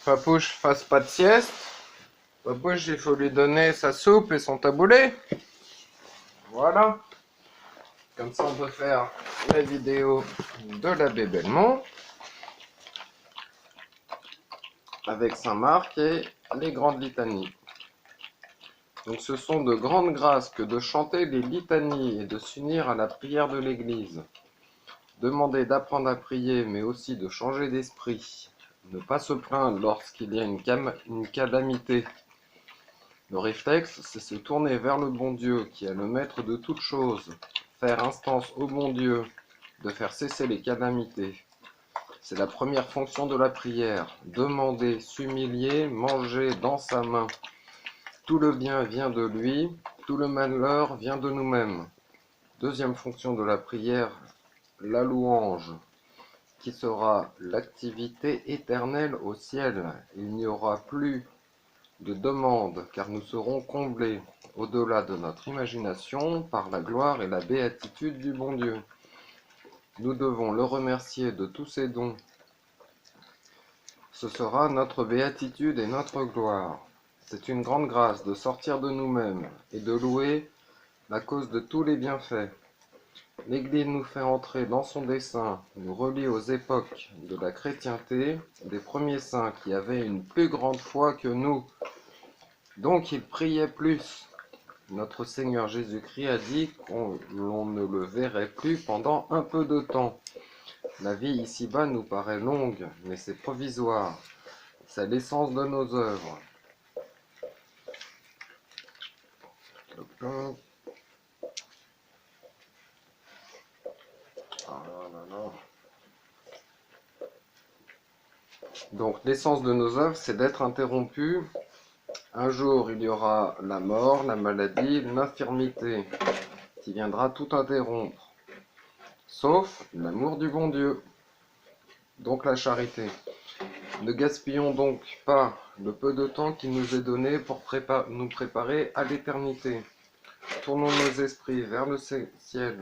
Papouche fasse pas de sieste. Papouche, il faut lui donner sa soupe et son taboulé. Voilà. Comme ça, on peut faire la vidéo de l'abbé Belmont avec Saint-Marc et les grandes litanies. Donc ce sont de grandes grâces que de chanter les litanies et de s'unir à la prière de l'Église. Demander d'apprendre à prier, mais aussi de changer d'esprit. Ne pas se plaindre lorsqu'il y a une calamité. Le réflexe, c'est se tourner vers le bon Dieu, qui est le maître de toutes choses. Faire instance au bon Dieu, de faire cesser les calamités. C'est la première fonction de la prière. Demander, s'humilier, manger dans sa main. Tout le bien vient de lui, tout le malheur vient de nous-mêmes. Deuxième fonction de la prière, la louange, qui sera l'activité éternelle au ciel. Il n'y aura plus de demande, car nous serons comblés au-delà de notre imagination par la gloire et la béatitude du bon Dieu. Nous devons le remercier de tous ses dons. Ce sera notre béatitude et notre gloire. C'est une grande grâce de sortir de nous-mêmes et de louer la cause de tous les bienfaits. L'Église nous fait entrer dans son dessein, nous relie aux époques de la chrétienté, des premiers saints qui avaient une plus grande foi que nous. Donc ils priaient plus. Notre Seigneur Jésus-Christ a dit qu'on ne le verrait plus pendant un peu de temps. La vie ici-bas nous paraît longue, mais c'est provisoire. C'est l'essence de nos œuvres. Donc l'essence de nos œuvres, c'est d'être interrompu. Un jour, il y aura la mort, la maladie, l'infirmité, qui viendra tout interrompre. Sauf l'amour du bon Dieu, donc la charité. Ne gaspillons donc pas le peu de temps qui nous est donné pour nous préparer à l'éternité. Tournons nos esprits vers le ciel,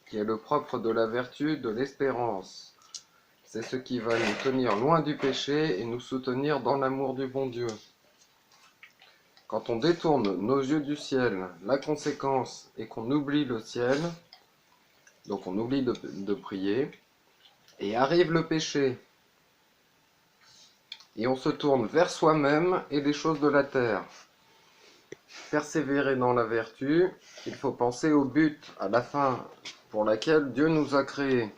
qui est le propre de la vertu, de l'espérance. C'est ce qui va nous tenir loin du péché et nous soutenir dans l'amour du bon Dieu. Quand on détourne nos yeux du ciel, la conséquence est qu'on oublie le ciel, donc on oublie de prier, et arrive le péché. Et on se tourne vers soi-même et les choses de la terre. Persévérer dans la vertu, il faut penser au but, à la fin, pour laquelle Dieu nous a créés.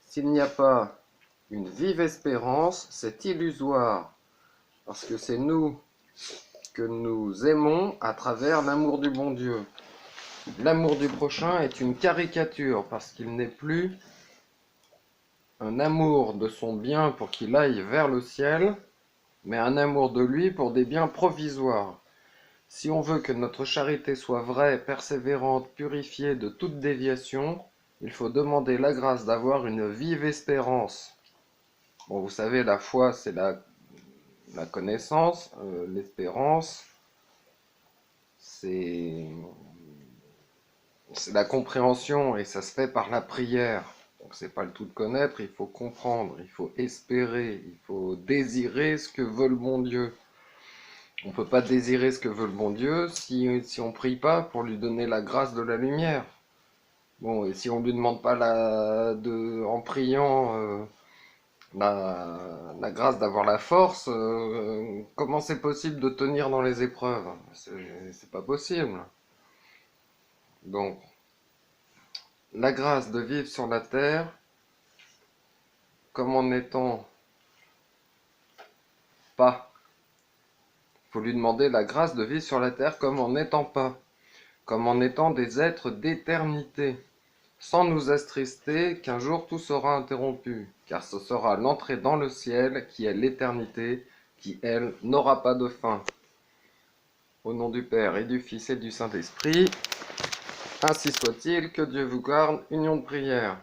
S'il n'y a pas une vive espérance, c'est illusoire, parce que c'est nous que nous aimons à travers l'amour du bon Dieu. L'amour du prochain est une caricature, parce qu'il n'est plus un amour de son bien pour qu'il aille vers le ciel, mais un amour de lui pour des biens provisoires. Si on veut que notre charité soit vraie, persévérante, purifiée de toute déviation, il faut demander la grâce d'avoir une vive espérance. Bon, vous savez, la foi, c'est la connaissance, l'espérance, c'est la compréhension, et ça se fait par la prière. Donc c'est pas le tout de connaître, il faut comprendre, il faut espérer, il faut désirer ce que veut le bon Dieu. On ne peut pas désirer ce que veut le bon Dieu si on ne prie pas pour lui donner la grâce de la lumière. Bon, et si on ne lui demande pas en priant la grâce d'avoir la force, comment c'est possible de tenir dans les épreuves? C'est pas possible. Donc, la grâce de vivre sur la terre comme en n'étant pas. Il faut lui demander la grâce de vivre sur la terre comme en n'étant pas, comme en étant des êtres d'éternité, sans nous attrister qu'un jour tout sera interrompu, car ce sera l'entrée dans le ciel qui est l'éternité, qui, elle, n'aura pas de fin. Au nom du Père et du Fils et du Saint-Esprit, ainsi soit-il, que Dieu vous garde, union de prière.